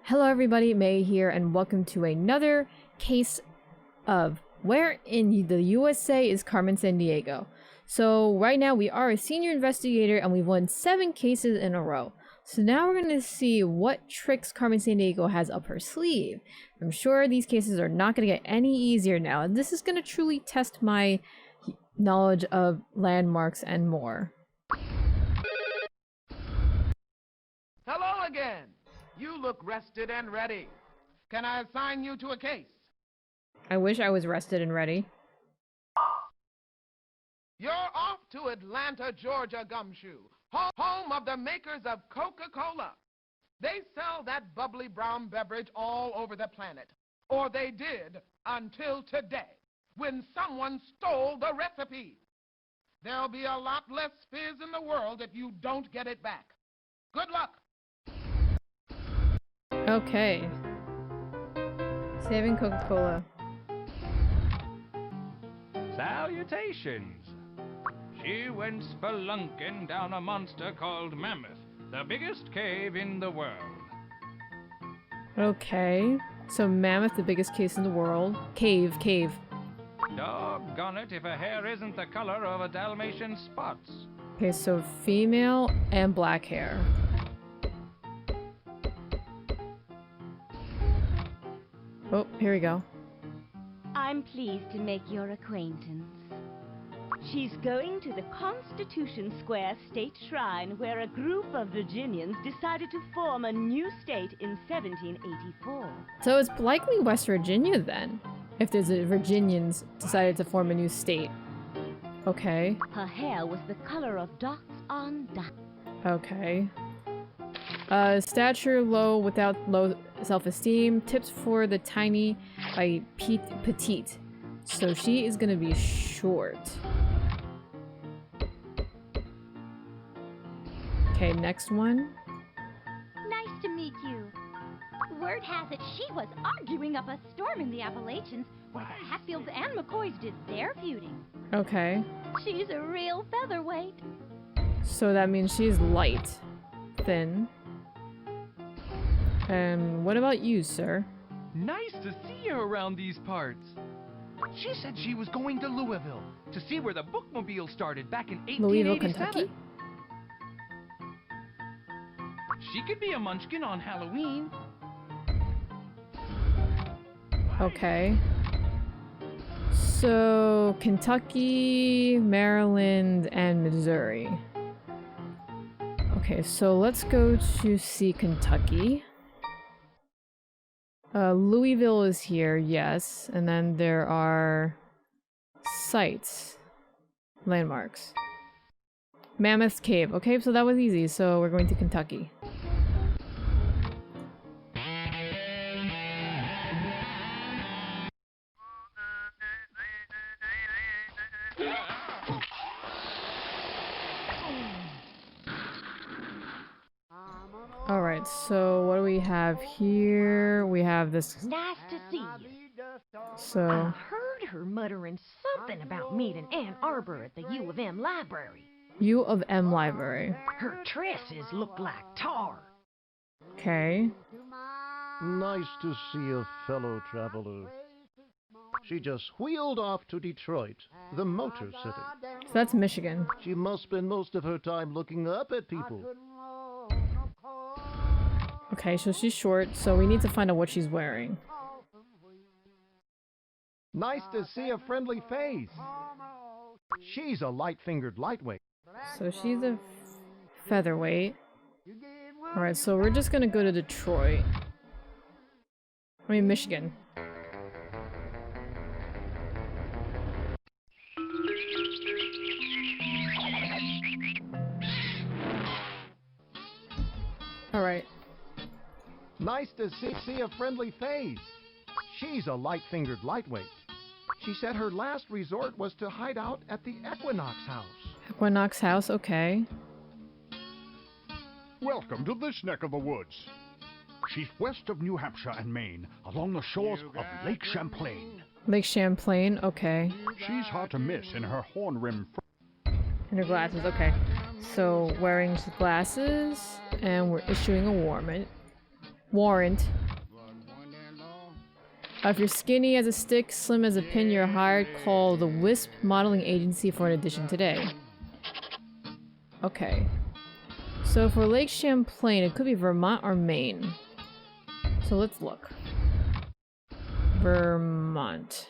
Hello everybody, May here, and welcome to another case of Where in the USA Is Carmen Sandiego. So right now we are a senior investigator and we've won 7 cases in a row. So now we're going to see what tricks Carmen Sandiego has up her sleeve. I'm sure these cases are not going to get any easier now, and this is going to truly test my knowledge of landmarks and more. Hello again. You look rested and ready. Can I assign you to a case? I wish I was rested and ready. You're off to Atlanta, Georgia, Gumshoe, home of the makers of Coca Cola. They sell that bubbly brown beverage all over the planet. Or they did until today, when someone stole the recipe. There'll be a lot less fizz in the world if you don't get it back. Good luck. Okay. Saving Coca Cola. Salutations! She went spelunking down a monster called Mammoth, the biggest cave in the world. Okay. So Mammoth, the biggest case in the world. Cave. Doggone it if her hair isn't the color of a Dalmatian spots. Okay, so female and black hair. Oh, here we go. I'm pleased to make your acquaintance. She's going to the Constitution Square State Shrine, where a group of Virginians decided to form a new state in 1784. So it's likely West Virginia then, if there's a Virginians decided to form a new state. Okay. Her hair was the color of dots on dots. Okay. Stature low without low self-esteem. Tips for the tiny by petite. So she is gonna be short. Okay, next one. Nice to meet you. Word has it she was arguing up a storm in the Appalachians where the Hatfields and McCoys did their feuding. Okay. She's a real featherweight. So that means she's light. Thin. And what about you, sir? Nice to see you around these parts. She said she was going to Louisville to see where the bookmobile started back in 1887. Louisville, Kentucky? She could be a munchkin on Halloween. Okay. So, Kentucky, Maryland, and Missouri. Okay, so let's go to see Kentucky. Louisville is here, yes. And then there are sites. Landmarks. Mammoth Cave. Okay, so that was easy. So we're going to Kentucky. Alright, so what do we have here? We have this. Nice to see you. So I heard her muttering something about meeting Ann Arbor at the U of M library. U of M library. Her tresses look like tar. Okay. Nice to see a fellow traveler. She just wheeled off to Detroit, the Motor City. So that's Michigan. She must spend most of her time looking up at people. Okay, so she's short, so we need to find out what she's wearing. Nice to see a friendly face. She's a light-fingered lightweight. So she's a featherweight. Alright, so we're just gonna go to Detroit. I mean, Michigan. Alright. Nice to see a friendly face. She's a light-fingered lightweight. She said her last resort was to hide out at the Equinox House. Equinox House, okay. Welcome to this neck of the woods. She's west of New Hampshire and Maine, along the shores of Lake Champlain. Lake Champlain, okay. She's hard to miss in her horn-rimmed And her glasses, okay. So, wearing glasses, and we're issuing a warrant. warrant. If you're skinny as a stick, slim as a pin, you're hired. Call the Wisp Modeling Agency for an audition today. Okay. So for Lake Champlain, it could be Vermont or Maine. So let's look. Vermont.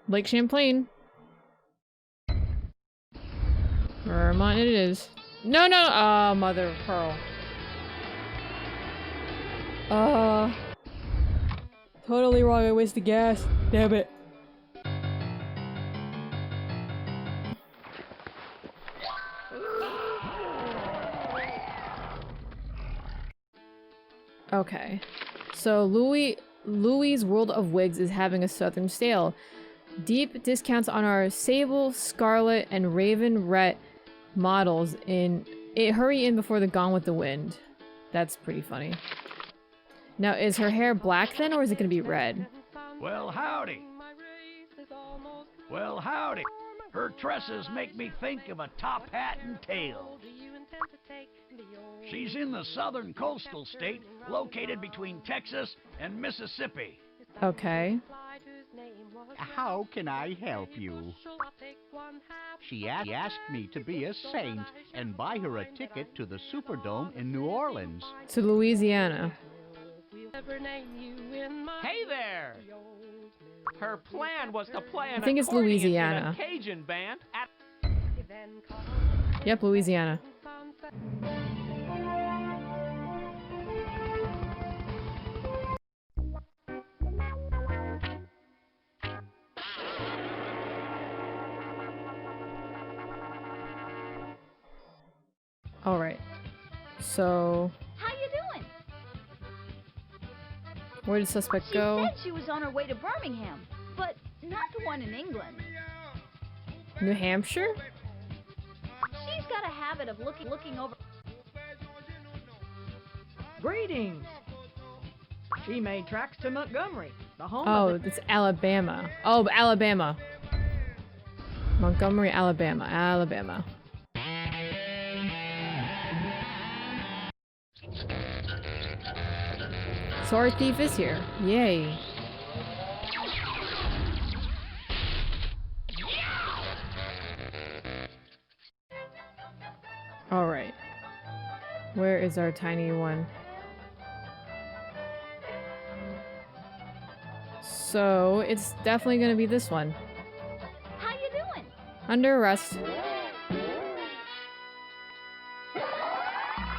Lake Champlain. Vermont it is. No, no! Oh, mother of pearl. Totally wrong. I wasted gas. Damn it. Okay. So Louis' World of Wigs is having a southern sale. Deep discounts on our sable, scarlet, and raven red models in hurry in before the Gone with the Wind. That's pretty funny. Now, is her hair black then, or is it gonna be red? Well, howdy. Well, howdy. Her tresses make me think of a top hat and tails. She's in the southern coastal state, located between Texas and Mississippi. Okay. How can I help you? She asked me to be a saint and buy her a ticket to the Superdome in New Orleans. To Louisiana. Hey there! Her plan was to play an I think it's accordion Louisiana. in a Cajun band at... Yep, Louisiana. Alright. So... How you doing? where did the suspect go? She said she was on her way to Birmingham, but not to one in England. New Hampshire? She's got a habit of looking over... Greetings! She made tracks to Montgomery, the home Oh, of the... it's Alabama. Oh, Alabama. Montgomery, Alabama. Alabama. So our thief is here. Yay. Alright. Where is our tiny one? So, it's definitely gonna be this one. How you doing? Under arrest.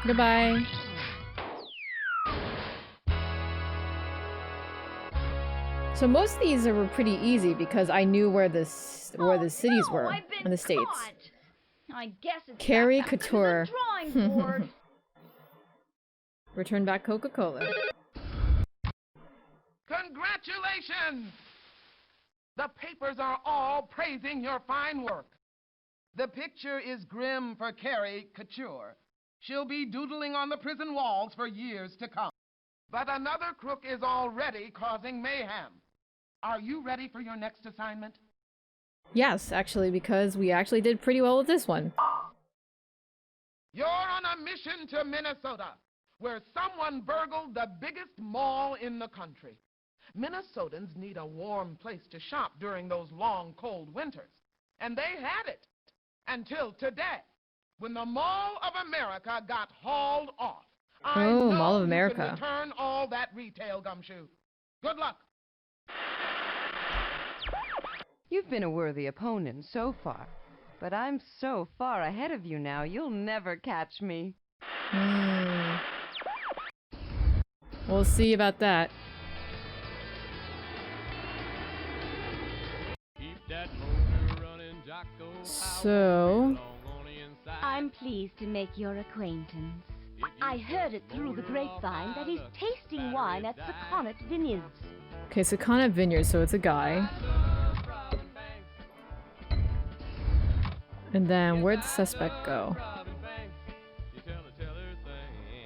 Goodbye. So most of these were pretty easy because I knew where the cities were in the states. Caught. I guess it's Carrie back to the Couture. drawing board. Return back Coca Cola. Congratulations! The papers are all praising your fine work. The picture is grim for Carrie Couture. She'll be doodling on the prison walls for years to come. But another crook is already causing mayhem. Are you ready for your next assignment? Yes, actually, because we actually did pretty well with this one. You're on a mission to Minnesota, where someone burgled the biggest mall in the country. Minnesotans need a warm place to shop during those long, cold winters. And they had it until today, when the Mall of America got hauled off. I know Mall of you America. can return all that retail, Gumshoe. Good luck. You've been a worthy opponent so far, but I'm so far ahead of you now, you'll never catch me. We'll see about that. So... I'm pleased to make your acquaintance. I heard it through the grapevine that he's tasting wine at Saconnet Vineyards. Okay, Saconnet Vineyards, so it's a guy. And then, where'd the suspect go?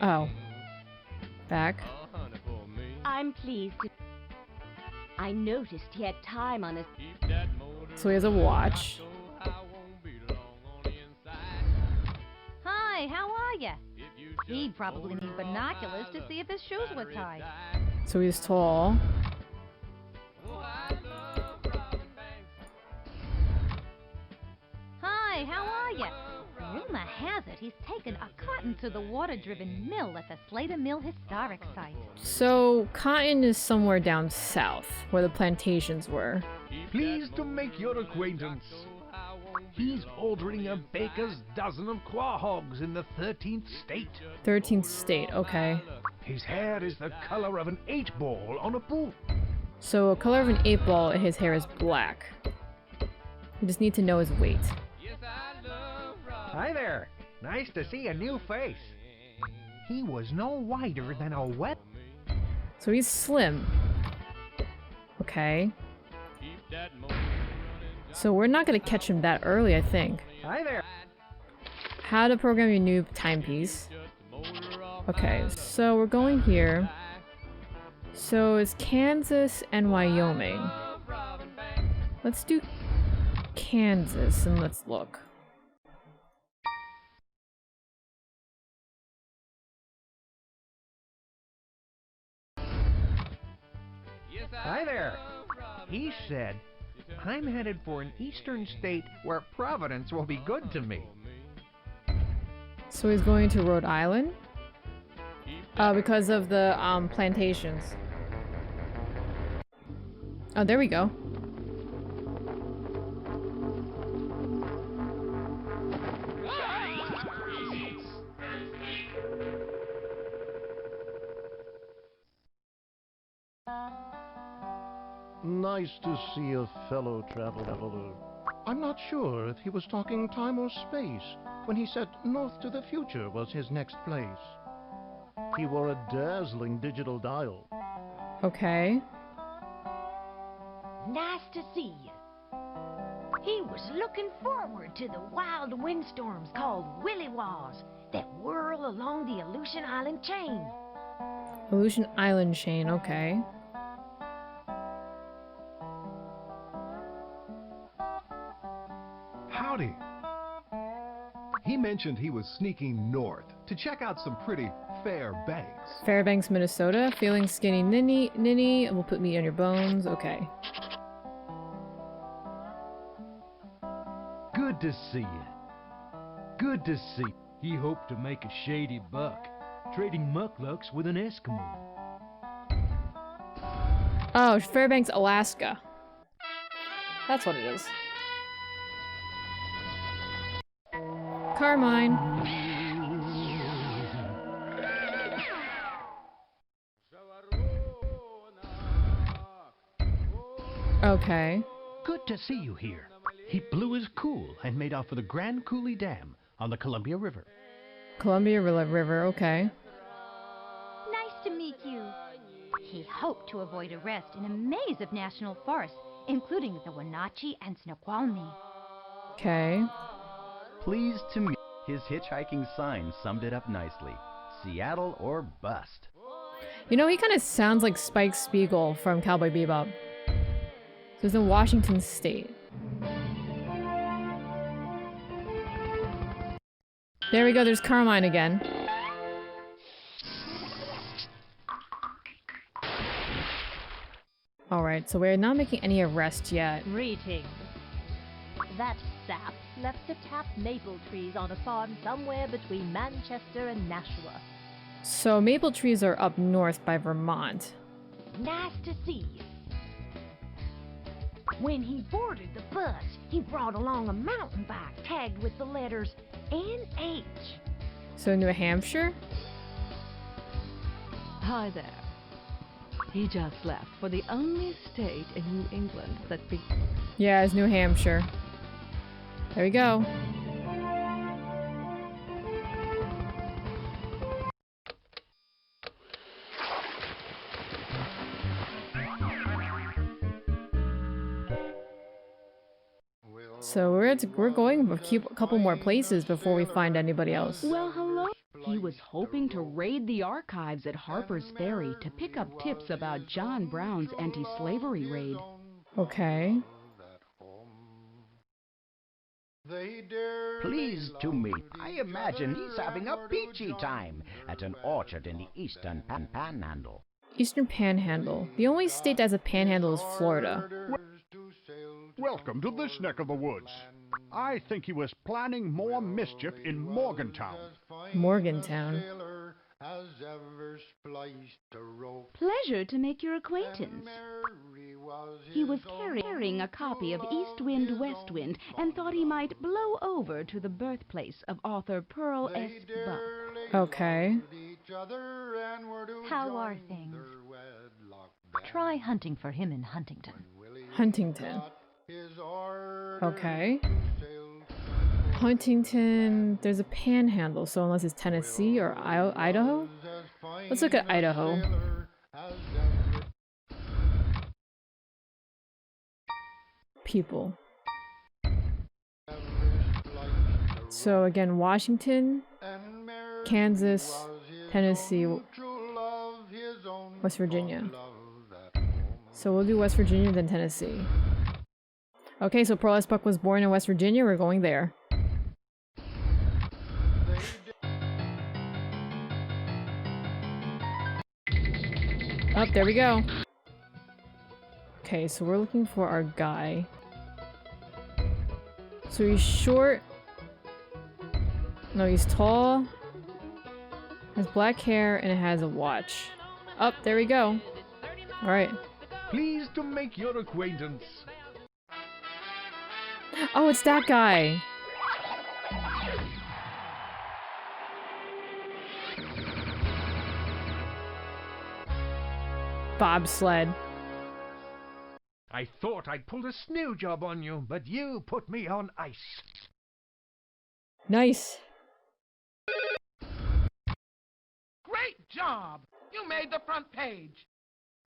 Oh. Back. I'm pleased to... I noticed he had time on his... So he has a watch. Hi, how are ya? He'd probably need binoculars to see if his shoes were tied. So he's tall. Hi, how are ya? Rumor has it he's taken a cotton to the water-driven mill at the Slater Mill Historic Site. So cotton is somewhere down south, where the plantations were. Pleased to make your acquaintance. He's ordering a baker's dozen of quahogs in the 13th state. 13th state, okay. His hair is the color of an 8-ball on a pool. So a color of an 8-ball and his hair is black. We just need to know his weight. Hi there. Nice to see a new face. He was no whiter than a wet... So he's slim. Okay. So we're not gonna catch him that early, I think. Hi there. How to program your new timepiece. Okay, so we're going here. So it's Kansas and Wyoming. Let's do Kansas and let's look. Hi there. He said, I'm headed for an eastern state where Providence will be good to me. So he's going to Rhode Island? Because of the plantations. Oh, there we go. Nice to see a fellow traveler. I'm not sure if he was talking time or space when he said North to the Future was his next place. He wore a dazzling digital dial. Okay. Nice to see you. He was looking forward to the wild windstorms called willy-waws that whirl along the Aleutian Island chain. Aleutian Island chain, okay. Howdy. He mentioned he was sneaking north to check out some pretty fair banks. Fairbanks, Minnesota. Feeling skinny ninny. We'll put meat on your bones. Okay. Good to see you. Good to see. He hoped to make a shady buck, trading mucklucks with an Eskimo. Oh, Fairbanks, Alaska. That's what it is. Carmine. Okay. Good to see you here. He blew his cool and made off for the Grand Coulee Dam on the Columbia River. Columbia River, okay. Nice to meet you. He hoped to avoid arrest in a maze of national forests, including the Wenatchee and Snoqualmie. Okay. Pleased to meet. His hitchhiking sign summed it up nicely. Seattle or bust. You know, he kind of sounds like Spike Spiegel from Cowboy Bebop. So he's in Washington State. There we go, there's Carmine again. Alright, so we're not making any arrests yet. Greetings. That sap left to tap maple trees on a farm somewhere between Manchester and Nashua. So maple trees are up north by Vermont. Nice to see you. When he boarded the bus, he brought along a mountain bike tagged with the letters NH. So New Hampshire? Hi there. He just left for the only state in New England that Yeah, it's New Hampshire. There we go. So we're going a couple more places before we find anybody else. Well, hello. He was hoping to raid the archives at Harper's Ferry to pick up tips about John Brown's anti-slavery raid. Okay. Pleased to meet. I imagine he's having a peachy time at an orchard in the eastern panhandle. Eastern Panhandle. The only state that has a panhandle is Florida. Welcome to this neck of the woods. I think he was planning more mischief in Morgantown. Morgantown. Pleasure to make your acquaintance. He was carrying a copy of East Wind, West Wind and thought he might blow over to the birthplace of author Pearl S. Buck. Okay. How are things? Try hunting for him in Huntington. Huntington. Okay. Huntington, there's a panhandle, so unless it's Tennessee or Idaho? Let's look at Idaho. People. So again, Washington, Kansas, Tennessee, West Virginia. So we'll do West Virginia, then Tennessee. Okay, so Pearl S. Buck was born in West Virginia. We're going there. Oh, there we go. Okay, so we're looking for our guy. So he's short. No, he's tall. Has black hair and it has a watch. Oh, there we go. Alright. Pleased to make your acquaintance. Oh, it's that guy. Bobsled. I thought I'd pulled a snow job on you, but you put me on ice. Nice. Great job! You made the front page.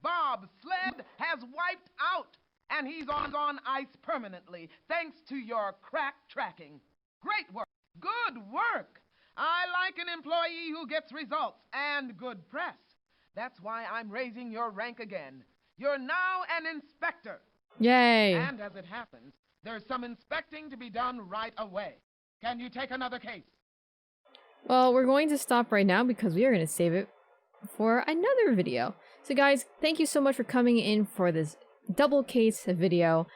Bob Sled has wiped out, and he's on ice permanently, thanks to your crack tracking. Great work. Good work. I like an employee who gets results and good press. That's why I'm raising your rank again. You're now an inspector. Yay. And as it happens, there's some inspecting to be done right away. Can you take another case? Well, we're going to stop right now because we are going to save it for another video. So guys, thank you so much for coming in for this double case video.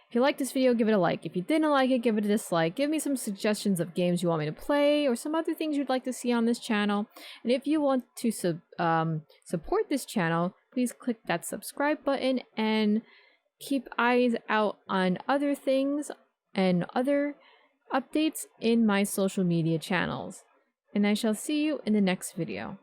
If you liked this video, give it a like. If you didn't like it, give it a dislike. Give me some suggestions of games you want me to play or some other things you'd like to see on this channel. And if you want to support this channel, please click that subscribe button and keep eyes out on other things and other updates in my social media channels. And I shall see you in the next video.